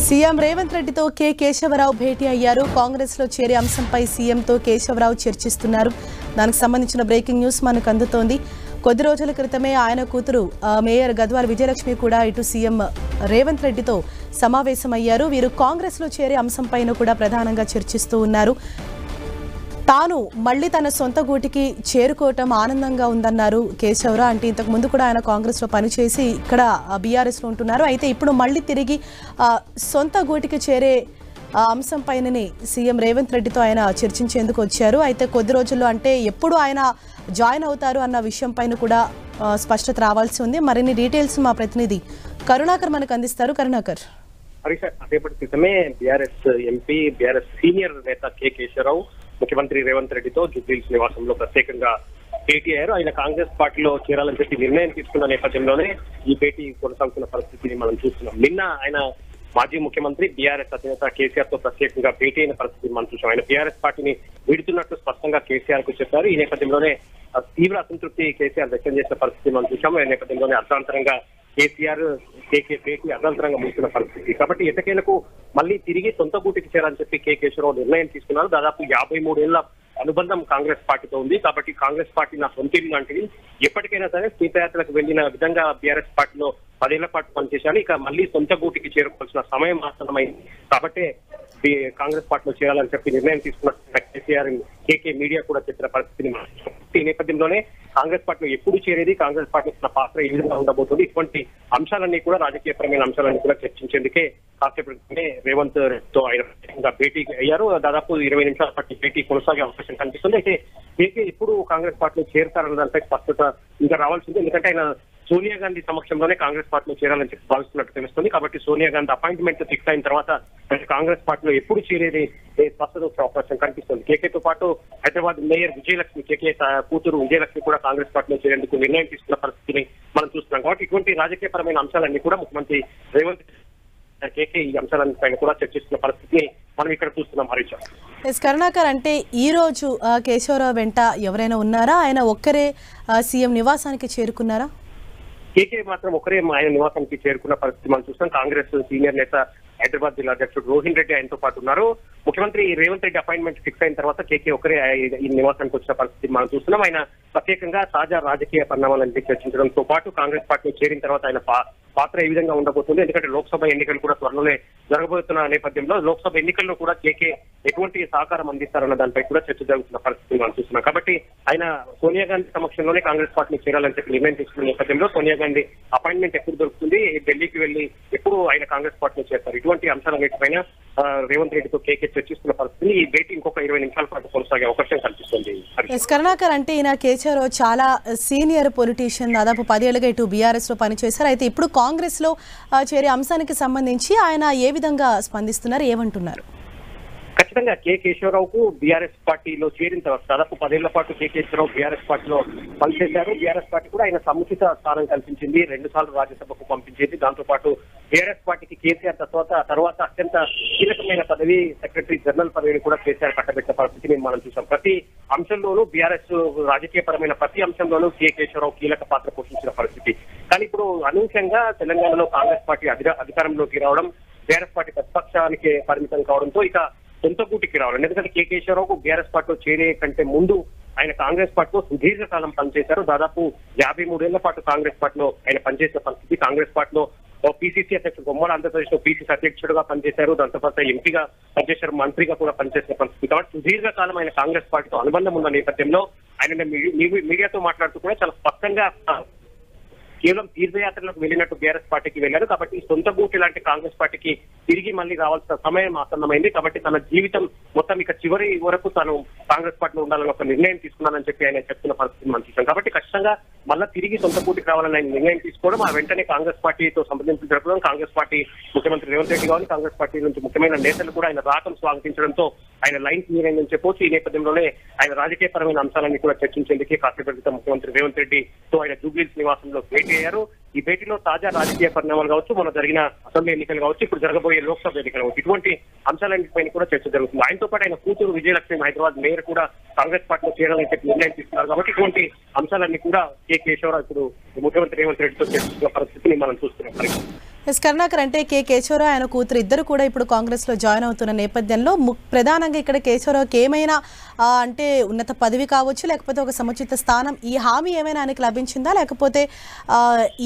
CM Revanth రెడ్డితో K Keshavarao భేటీ అయ్యారు. కాంగ్రెస్ లో చేరే అంశంపై సీఎంతో కేశవరావు చర్చిస్తున్నారు. దానికి సంబంధించిన బ్రేకింగ్ న్యూస్ మనకు అందుతోంది. కొద్ది రోజుల క్రితమే ఆయన కూతురు మేయర్ గద్వాల విజయలక్ష్మి కూడా ఇటు సీఎం రేవంత్ రెడ్డితో సమావేశమయ్యారు. వీరు కాంగ్రెస్ లో చేరే అంశంపైన కూడా ప్రధానంగా చర్చిస్తూ ఉన్నారు. తాను మళ్లీ తన సొంత గూటికి చేరుకోవటం ఆనందంగా ఉందన్నారు కేశవరావు. అంటే ఇంతకు ముందు కూడా ఆయన కాంగ్రెస్ లో పనిచేసి ఇక్కడ బీఆర్ఎస్ లో ఉంటున్నారు. అయితే ఇప్పుడు మళ్లీ తిరిగి సొంత గూటికి చేరే అంశం పైననే సీఎం రేవంత్ రెడ్డితో ఆయన చర్చించేందుకు వచ్చారు. అయితే కొద్ది రోజుల్లో అంటే ఎప్పుడు ఆయన జాయిన్ అవుతారు అన్న విషయం పైన కూడా స్పష్టత రావాల్సి ఉంది. మరిన్ని డీటెయిల్స్ మా ప్రతినిధి కరుణాకర్ మనకు అందిస్తారు. కరుణాకర్, అదేపటి క్రితమే బీఆర్ఎస్ ఎంపీ బీఆర్ఎస్ సీనియర్ నేత కె కేశవరావు ముఖ్యమంత్రి రేవంత్ రెడ్డితో జూబ్లీహిల్స్ నివాసంలో ప్రత్యేకంగా భేటీ అయ్యారు. ఆయన కాంగ్రెస్ పార్టీలో చేరాలని చెప్పి నిర్ణయం తీసుకున్న నేపథ్యంలోనే ఈ భేటీ కొనసాగుతున్న పరిస్థితిని మనం చూస్తున్నాం. నిన్న ఆయన మాజీ ముఖ్యమంత్రి బీఆర్ఎస్ అధినేత కేసీఆర్ తో ప్రత్యేకంగా భేటీ అయిన పరిస్థితిని మనం చూసాం. ఆయన బీఆర్ఎస్ పార్టీని వీడుతున్నట్టు స్పష్టంగా కేసీఆర్ కు చెప్పారు. ఈ నేపథ్యంలోనే తీవ్ర అసంతృప్తి కేసీఆర్ వ్యక్తం చేసిన పరిస్థితి మనం చూసాం. ఈ నేపథ్యంలోనే అర్ధాంతరంగా కేసీఆర్ కేకే భేటీ అర్ధాంతరంగా ముగిసిన పరిస్థితి. కాబట్టి ఎటకేలకు మళ్ళీ తిరిగి సొంత గూటికి చేరాలని చెప్పి కె కేశవరావు నిర్ణయం తీసుకున్నారు. దాదాపు 53 ఏళ్ల అనుబంధం కాంగ్రెస్ పార్టీతో ఉంది. కాబట్టి కాంగ్రెస్ పార్టీ నా సొంత ఇల్లు లాంటిది. ఎప్పటికైనా సరే తీర్థయాత్రలకు వెళ్లిన విధంగా బీఆర్ఎస్ పార్టీలో 10 ఏళ్ల పాటు పనిచేశాను. ఇక మళ్ళీ సొంత గూటికి చేరుకోవాల్సిన సమయం ఆసన్నమైంది. కాబట్టి కాంగ్రెస్ పార్టీలో చేరాలని చెప్పి నిర్ణయం తీసుకున్న కేసీఆర్ కేకే మీడియా కూడా చెప్పిన పరిస్థితిని ఈ నేపథ్యంలోనే కాంగ్రెస్ పార్టీలో ఎప్పుడు చేరేది, కాంగ్రెస్ పార్టీ పాత్ర ఏ విధంగా ఉండబోతుంది, ఇటువంటి అంశాలన్నీ కూడా రాజకీయపరమైన అంశాలన్నీ కూడా చర్చించేందుకే కాసేపటినే రేవంత్ తో ఆయన భేటీ అయ్యారు. దాదాపు 20 నిమిషాల పాటు భేటీ కొనసాగే అవకాశం కనిపిస్తుంది. అయితే కేకే ఎప్పుడు కాంగ్రెస్ పార్టీలో చేరుతారన్న దానిపై స్పష్టత ఇంకా రావాల్సింది. ఎందుకంటే ఆయన సోనియా గాంధీ సమక్షంలోనే కాంగ్రెస్ పార్టీలో చేరాలని చెప్పి భావిస్తున్నట్టు తెలుస్తుంది. కాబట్టి సోనియా గాంధీ అపాయింట్మెంట్ ఫిక్స్ అయిన తర్వాత కాంగ్రెస్ పార్టీలో ఎప్పుడు చేరేది స్పష్టత వచ్చే అవకాశం కనిపిస్తుంది. కేకేతో పాటు హైదరాబాద్ మేయర్ విజయలక్ష్మి, కేకే కూతురు విజయలక్ష్మి కూడా కాంగ్రెస్ పార్టీలో చేరేందుకు నిర్ణయం తీసుకున్న పరిస్థితిని మనం చూస్తున్నాం. కాబట్టి ఇటువంటి రాజకీయపరమైన అంశాలన్నీ కూడా ముఖ్యమంత్రి రేవంత్ కేకే ఈ అంశాలపైన కూడా చర్చిస్తున్న పరిస్థితిని మనం ఇక్కడ చూస్తున్నాం. హరీష్ కరుణాకర్, అంటే ఈ రోజు కేశవరావు వెంట ఎవరైనా ఉన్నారా? ఆయన ఒక్కరే సీఎం నివాసానికి చేరుకున్నారా? కేకే మాత్రం ఒకరే ఆయన నివాసానికి చేరుకున్న పరిస్థితి మనం చూస్తాం. కాంగ్రెస్ సీనియర్ నేత హైదరాబాద్ జిల్లా అధ్యక్షుడు రోహిన్ రెడ్డి ఆయనతో పాటు ఉన్నారు. ముఖ్యమంత్రి రేవంత్ రెడ్డి అపాయింట్మెంట్ ఫిక్స్ అయిన తర్వాత కేకే ఒకరే ఈ నివాసానికి వచ్చిన పరిస్థితి మనం చూస్తున్నాం. ఆయన ప్రత్యేకంగా తాజా రాజకీయ పరిణామాలను చర్చించడంతో పాటు కాంగ్రెస్ పార్టీలో చేరిన తర్వాత ఆయన పాత్ర ఏ విధంగా ఉండబోతుంది, ఎందుకంటే లోక్సభ ఎన్నికలు కూడా త్వరలోనే జరగబోతున్న నేపథ్యంలో లోక్సభ ఎన్నికల్లో కూడా కేకే ఎటువంటి సహకారం అందిస్తారన్న దానిపై కూడా చర్చ జరుగుతున్న పరిస్థితి మనం చూస్తున్నాం. కాబట్టి ఆయన సోనియా గాంధీ సమక్షంలోనే కాంగ్రెస్ పార్టీని చేరాలని చెప్పి నిర్ణయం తీసుకున్న నేపథ్యంలో సోనియా గాంధీ అపాయింట్మెంట్ ఎప్పుడు దొరుకుతుంది, ఢిల్లీకి వెళ్లి ఎప్పుడు ఆయన కాంగ్రెస్ పార్టీలో చేస్తారు, ఇటువంటి అంశాలన్నిటిపైన రేవంత్ రెడ్డితో కేకే చర్చిస్తున్న పరిస్థితిని ఈ భేటీ ఇంకొక 20 నిమిషాల పాటు కొనసాగే అవకాశం కనిపిస్తుంది. కరుణాకర్, అంటే ఈయన కేశవరావు చాలా సీనియర్ పొలిటీషియన్, దాదాపు 10 ఏళ్లుగా ఇటు బీఆర్ఎస్ లో పనిచేశారు. అయితే ఇప్పుడు కాంగ్రెస్ లో చేరే అంశానికి సంబంధించి ఆయన ఏ విధంగా స్పందిస్తున్నారు, ఏమంటున్నారు? ఖచ్చితంగా కె కేశవరావుకు బీఆర్ఎస్ పార్టీలో చేరిన తర్వాత దాదాపు 10 ఏళ్ల పాటు కె కేశవరావు బీఆర్ఎస్ పార్టీలో పనిచేశారు. బీఆర్ఎస్ పార్టీ కూడా ఆయన సముచిత స్థానం కల్పించింది, 2 సార్లు రాజ్యసభకు పంపించేది. దాంతో పాటు బీఆర్ఎస్ పార్టీకి కేసీఆర్ తర్వాత అత్యంత కీలకమైన పదవి సెక్రటరీ జనరల్ పదవిని కూడా కేసీఆర్ కట్టబెట్టిన పరిస్థితిని మనం చూసాం. ప్రతి అంశంలోనూ బీఆర్ఎస్ రాజకీయ పరమైన ప్రతి అంశంలోనూ కె కేశవరావు కీలక పాత్ర పోషించిన పరిస్థితి. కానీ ఇప్పుడు అనూహ్యంగా తెలంగాణలో కాంగ్రెస్ పార్టీ అధికారంలోకి రావడం, బీఆర్ఎస్ పార్టీ ప్రతిపక్షానికి పరిమితం కావడంతో ఇక సొంత గూటికి రావాలి. ఎందుకంటే కె కేశవరావుకు బీఆర్ఎస్ పార్టీలో చేరే కంటే ముందు ఆయన కాంగ్రెస్ పార్టీలో సుదీర్ఘకాలం పనిచేశారు. దాదాపు 53 ఏళ్ల పాటు కాంగ్రెస్ పార్టీలో ఆయన పనిచేసిన పరిస్థితి. కాంగ్రెస్ పార్టీలో పిసిసి అధ్యక్షుడు, ఉమ్మడి ఆంధ్రప్రదేశ్ లో పిసిసి అధ్యక్షుడుగా పనిచేశారు. దాంతో పాటు ఎంపీగా పనిచేశారు, మంత్రిగా కూడా పనిచేసిన పరిస్థితి. కాబట్టి సుదీర్ఘకాలం ఆయన కాంగ్రెస్ పార్టీతో అనుబంధం ఉన్న నేపథ్యంలో ఆయన మీడియాతో మాట్లాడుతూ కూడా చాలా స్పష్టంగా కేవలం తీర్థయాత్రలకు వెళ్ళినట్టు బీఆర్ఎస్ పార్టీకి వెళ్లారు. కాబట్టి సొంత గూటి లాంటి కాంగ్రెస్ పార్టీకి తిరిగి మళ్ళీ రావాల్సిన సమయం ఆసన్నమైంది. కాబట్టి తన జీవితం మొత్తం ఇక చివరి వరకు తాను కాంగ్రెస్ పార్టీలో ఉండాలని ఒక నిర్ణయం తీసుకున్నానని చెప్పి ఆయన చెప్తున్న పరిస్థితి మనం చూసాం. కాబట్టి ఖచ్చితంగా మళ్ళీ తిరిగి సొంత గూటికి రావాలని ఆయన నిర్ణయం తీసుకోవడం, ఆ వెంటనే కాంగ్రెస్ పార్టీతో సంప్రదింపులు జరపడం, కాంగ్రెస్ పార్టీ ముఖ్యమంత్రి రేవంత్ రెడ్డి గారు కాంగ్రెస్ పార్టీ నుంచి ముఖ్యమైన నేతలు కూడా ఆయన రాకం స్వాగతించడంతో ఆయన లైన్ క్లియర్ అయిందని చెప్పొచ్చు. ఈ నేపథ్యంలోనే ఆయన రాజకీయపరమైన అంశాలన్నీ కూడా చర్చించేందుకే కాసేపటి ముఖ్యమంత్రి రేవంత్ రెడ్డితో ఆయన జూబ్లీహిల్స్ నివాసంలో భేటీ అయ్యారు. ఈ భేటీలో తాజా రాజకీయ పరిణామాలు కావచ్చు, మొన్న జరిగిన అసెంబ్లీ ఎన్నికలు కావచ్చు, ఇప్పుడు జరగబోయే లోక్సభ ఎన్నికలు కావచ్చు, ఇటువంటి అంశాలన్నింటిపైన కూడా చర్చ జరుగుతుంది. ఆయనతో పాటు ఆయన కూతురు విజయలక్ష్మి హైదరాబాద్ మేయర్ కూడా కాంగ్రెస్ పార్టీలో చేరాలని చెప్పి నిర్ణయం తీసుకున్నారు. కాబట్టి ఇటువంటి అంశాలన్నీ కూడా కె కేశవరావు ఇప్పుడు ముఖ్యమంత్రి రేవంత్ రెడ్డితో చర్చిస్తున్న పరిస్థితిని మనం చూస్తున్నాం. ఎస్ కరుణాకర్, అంటే కె కేశవరావు ఆయన కూతురు ఇద్దరు కూడా ఇప్పుడు కాంగ్రెస్లో జాయిన్ అవుతున్న నేపథ్యంలో ప్రధానంగా ఇక్కడ కేశవరావుకి ఏమైనా అంటే ఉన్నత పదవి కావచ్చు, లేకపోతే ఒక సముచిత స్థానం, ఈ హామీ ఏమైనా ఆయనకి లభించిందా, లేకపోతే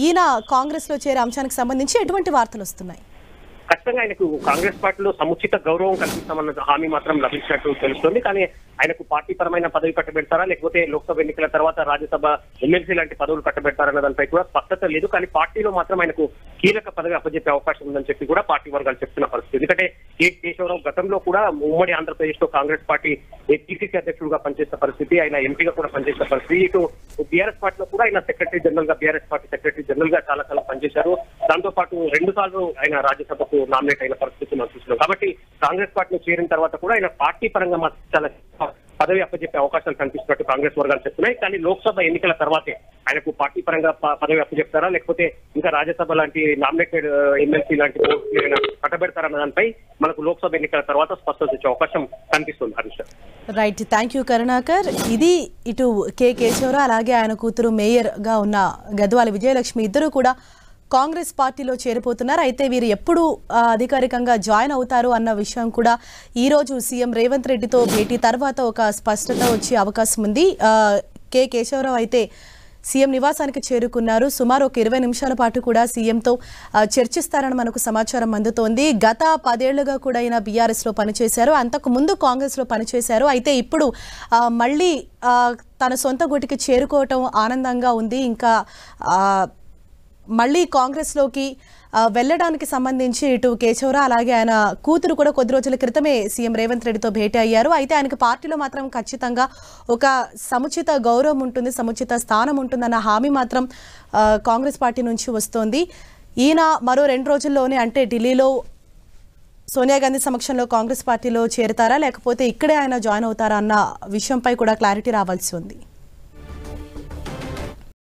ఈయన కాంగ్రెస్లో చేరే అంశానికి సంబంధించి ఎటువంటి వార్తలు వస్తున్నాయి? ఖచ్చితంగా ఆయనకు కాంగ్రెస్ పార్టీలో సముచిత గౌరవం కల్పిస్తామన్న హామీ మాత్రం లభించినట్టు తెలుస్తోంది. కానీ ఆయనకు పార్టీ పరమైన పదవి కట్టబెడతారా, లేకపోతే లోక్సభ ఎన్నికల తర్వాత రాజ్యసభ ఎమ్మెల్సీ లాంటి పదవులు కట్టబెడతారన్న దానిపై కూడా స్పష్టత లేదు. కానీ పార్టీలో మాత్రం ఆయనకు కీలక పదవి అప్పచెప్పే అవకాశం ఉందని చెప్పి కూడా పార్టీ వర్గాలు చెప్తున్న పరిస్థితి. ఎందుకంటే కె కేశవరావు గతంలో కూడా ఉమ్మడి ఆంధ్రప్రదేశ్ లో కాంగ్రెస్ పార్టీ పిసిసి అధ్యక్షుడుగా పనిచేసిన పరిస్థితి, ఆయన ఎంపీగా కూడా పనిచేసిన పరిస్థితి. ఇటు బీఆర్ఎస్ పార్టీలో కూడా ఆయన సెక్రటరీ జనరల్ గా, బీఆర్ఎస్ పార్టీ సెక్రటరీ జనరల్ గా చాలా కాలం పనిచేశారు. దాంతో పాటు 2 సార్లు ఆయన రాజ్యసభకు నామినేట్ అయిన పరిస్థితి మనం చూస్తున్నాం. కాబట్టి కాంగ్రెస్ పార్టీలో చేరిన తర్వాత కూడా ఆయన పార్టీ పరంగా మాత్రం చాలా పదవి అప్పచెప్పే అవకాశాలు కనిపిస్తున్నట్టు కాంగ్రెస్ వర్గాలు చెప్తున్నాయి. కానీ లోక్సభ ఎన్నికల తర్వాతే ఆయనకు పార్టీ పరంగా పదవి అప్పచెప్తారా, లేకపోతే ఇంకా రాజ్యసభ లాంటి నామినేటెడ్ ఎమ్మెల్సీ లాంటి పోస్టులు కట్టబెడతారన్న దానిపై మనకు లోక్సభ ఎన్నికల తర్వాత స్పష్టత వచ్చే అవకాశం కనిపిస్తుంది. Harish right, thank you Karunakar. ఇది ఇటు కె కేశవరావు అలాగే ఆయన కూతురు మేయర్ గా ఉన్న గద్వాల విజయలక్ష్మి ఇద్దరు కూడా కాంగ్రెస్ పార్టీలో చేరిపోతున్నారు. అయితే వీరు ఎప్పుడు అధికారికంగా జాయిన్ అవుతారు అన్న విషయం కూడా ఈ రోజు సీఎం రేవంత్ రెడ్డితో భేటీ తర్వాత ఒక స్పష్టత వచ్చే అవకాశం ఉంది. కె కేశవరావు అయితే సీఎం నివాసానికి చేరుకున్నారు. సుమారు ఒక 20 నిమిషాల పాటు కూడా సీఎంతో చర్చిస్తారని మనకు సమాచారం అందుతోంది. గత 10 ఏళ్లుగా కూడా ఆయన బీఆర్ఎస్లో పనిచేశారు, అంతకు ముందు కాంగ్రెస్లో పనిచేశారు. అయితే ఇప్పుడు మళ్ళీ తన సొంత గుటికి చేరుకోవటం ఆనందంగా ఉంది. ఇంకా మళ్ళీ కాంగ్రెస్లోకి వెళ్ళడానికి సంబంధించి ఇటు కేశవరావు అలాగే ఆయన కూతురు కూడా కొద్ది రోజుల క్రితమే సీఎం రేవంత్ రెడ్డితో భేటీ అయ్యారు. అయితే ఆయనకు పార్టీలో మాత్రం ఖచ్చితంగా ఒక సముచిత గౌరవం ఉంటుంది, సముచిత స్థానం ఉంటుందన్న హామీ మాత్రం కాంగ్రెస్ పార్టీ నుంచి వస్తోంది. ఈయన మరో 2 రోజుల్లోనే అంటే ఢిల్లీలో సోనియా గాంధీ సమక్షంలో కాంగ్రెస్ పార్టీలో చేరతారా, లేకపోతే ఇక్కడే ఆయన జాయిన్ అవుతారా అన్న విషయంపై కూడా క్లారిటీ రావాల్సి ఉంది.